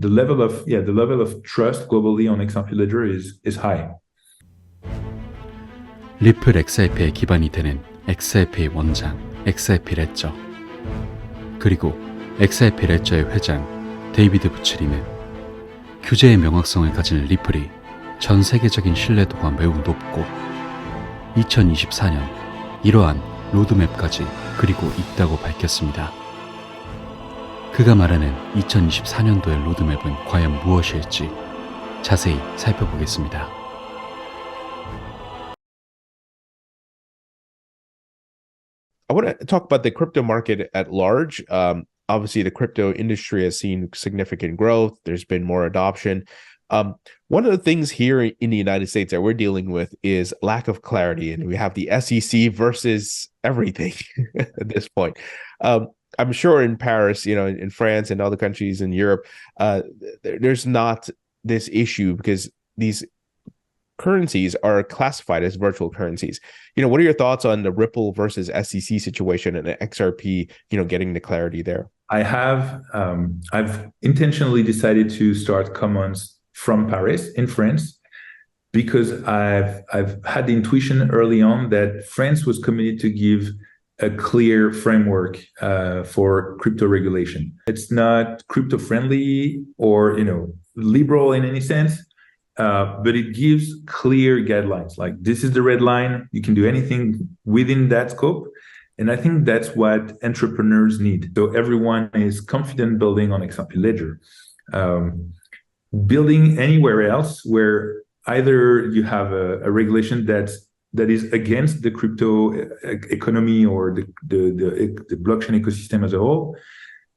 the level of trust globally on XRP Ledger is high. 리플 XRP의 기반이 되는 XRP 원장, XRP 레저, 그리고 XRP 레저의 회장 데이비드 부츠리는 규제의 명확성을 가진 리플이 전 세계적인 신뢰도가 매우 높고 2024년 이러한 로드맵까지 그리고 있다고 밝혔습니다. 그가 말하는 2024년도의 로드맵은 과연 무엇일지 자세히 살펴보겠습니다. I want to talk about the crypto market at large. Obviously, the crypto industry has seen significant growth. There's been more adoption. One of the things here in the United States that we're dealing with is lack of clarity, and we have the SEC versus everything at this point. I'm sure in Paris, in France and other countries in Europe, there's not this issue because these currencies are classified as virtual currencies. What are your thoughts on the Ripple versus SEC situation and the XRP, getting the clarity there? I've intentionally decided to start Commons from Paris in France because I've had the intuition early on that France was committed to give a clear framework for crypto regulation. It's not crypto friendly or liberal in any sense. But it gives clear guidelines, like this is the red line, you can do anything within that scope. And I think that's what entrepreneurs need. So everyone is confident building on XRP Ledger. Building anywhere else where either you have a regulation that is against the crypto economy or the blockchain ecosystem as a whole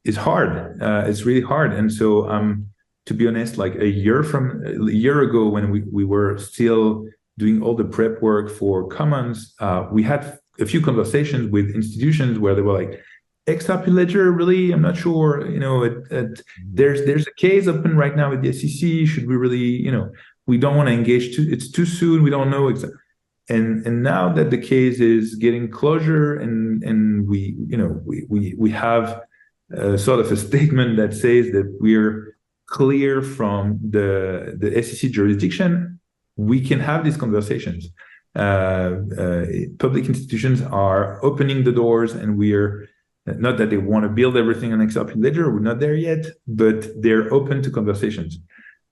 is hard. It's really hard. And so to be honest, like a year ago, when we were still doing all the prep work for Commons, we had a few conversations with institutions where they were like, XRP Ledger, really? I'm not sure. There's a case open right now with the SEC. Should we really, we don't want to engage it's too soon. We don't know exactly. And now that the case is getting closure and we have sort of a statement that says that we're clear from the SEC jurisdiction, we can have these conversations. Public institutions are opening the doors, and we're not that they want to build everything on XRP Ledger, we're not there yet, but they're open to conversations.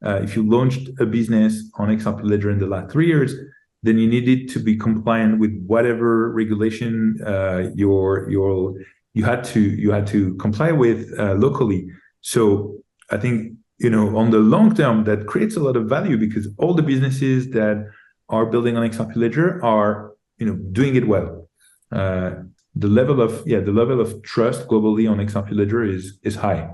If you launched a business on XRP Ledger in the last 3 years, then you needed to be compliant with whatever regulation you had to comply with locally. So I think on the long term, that creates a lot of value because all the businesses that are building on XRP Ledger are, doing it well. The level of trust globally on XRP Ledger is high.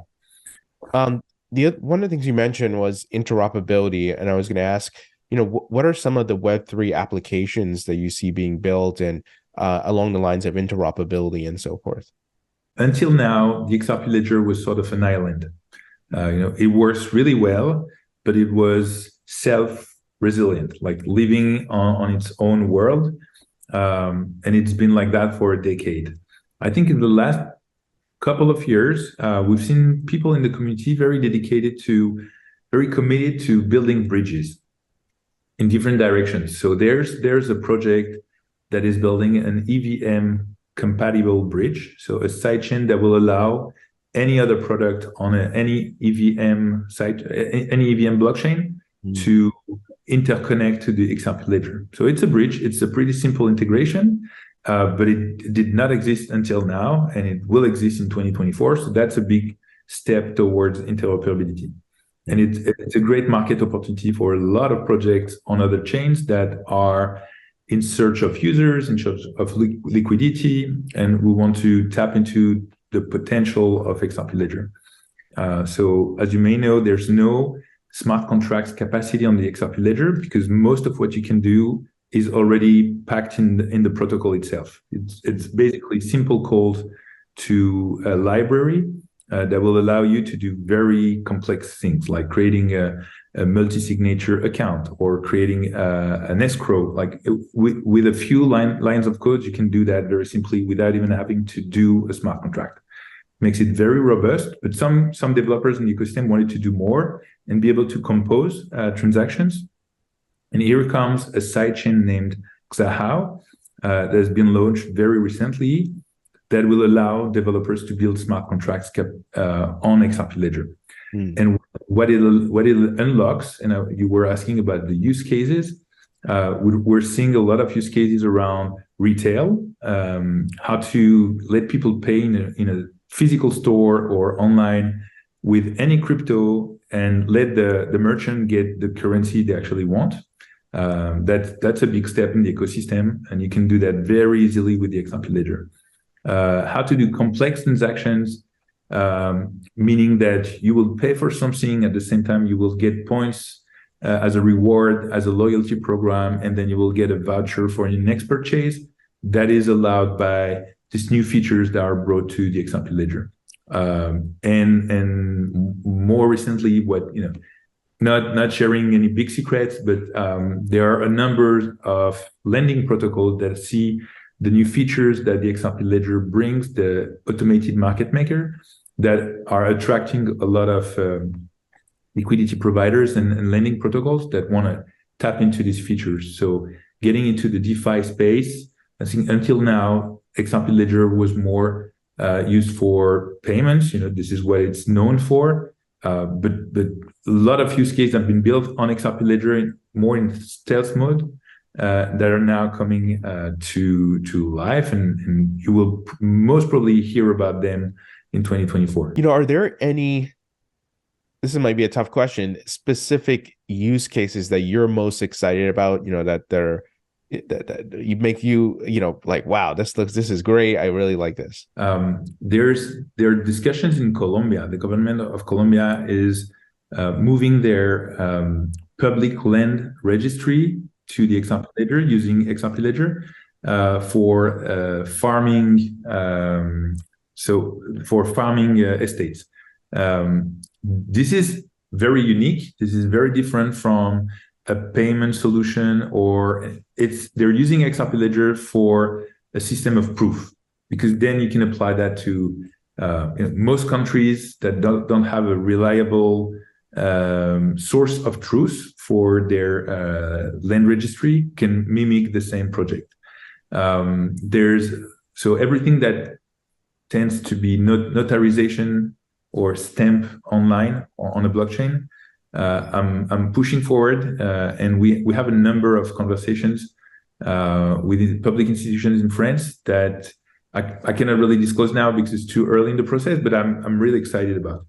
One of the things you mentioned was interoperability, and I was going to ask, what are some of the Web3 applications that you see being built and along the lines of interoperability and so forth? Until now, the XRP Ledger was sort of an island. It works really well, but it was self-resilient, like living on its own world. And it's been like that for a decade. I think in the last couple of years, we've seen people in the community very committed to building bridges in different directions. So there's a project that is building an EVM compatible bridge, so a sidechain that will allow any other product on any EVM site, any EVM blockchain to interconnect to the XRP Ledger. So it's a bridge. It's a pretty simple integration, but it did not exist until now, and it will exist in 2024. So that's a big step towards interoperability. And it's a great market opportunity for a lot of projects on other chains that are in search of users, in search of liquidity, and we want to tap into the potential of XRP Ledger. So as you may know, there's no smart contracts capacity on the XRP Ledger because most of what you can do is already packed in the protocol itself. It's basically simple calls to a library that will allow you to do very complex things like creating a multi-signature account or creating an escrow. Like with a few lines of code, you can do that very simply without even having to do a smart contract. makes it very robust. But some developers in the ecosystem wanted to do more and be able to compose transactions. And here comes a sidechain named Xahao that has been launched very recently that will allow developers to build smart contracts on XRP Ledger. And what it unlocks, and you were asking about the use cases, we're seeing a lot of use cases around retail, how to let people pay in a physical store or online with any crypto and let the merchant get the currency they actually want. That's a big step in the ecosystem, and you can do that very easily with the XRP Ledger. How to do complex transactions, meaning that you will pay for something at the same time you will get points as a reward, as a loyalty program, and then you will get a voucher for your next purchase. That is allowed by these new features that are brought to the XRP Ledger. And more recently, not sharing any big secrets, but there are a number of lending protocols that see the new features that the XRP Ledger brings, the automated market maker, that are attracting a lot of liquidity providers and lending protocols that want to tap into these features. So getting into the DeFi space, I think until now, XRP Ledger was more used for payments. This is what it's known for. But a lot of use cases have been built on XRP Ledger more in stealth mode that are now coming to life, and you will most probably hear about them in 2024. Are there any, this might be a tough question, specific use cases that you're most excited about, that you make like, wow, this is great, I really like this? There are discussions in Colombia. The government of Colombia is moving their public land registry to the XRP Ledger, using XRP Ledger for farming. For farming estates. This is very unique. This is very different from a payment solution, or they're using XRP Ledger for a system of proof, because then you can apply that to most countries that don't have a reliable source of truth for their land registry can mimic the same project. So everything that tends to be notarization or stamp online on a blockchain, I'm pushing forward, and we have a number of conversations with public institutions in France that I cannot really disclose now because it's too early in the process, but I'm really excited about.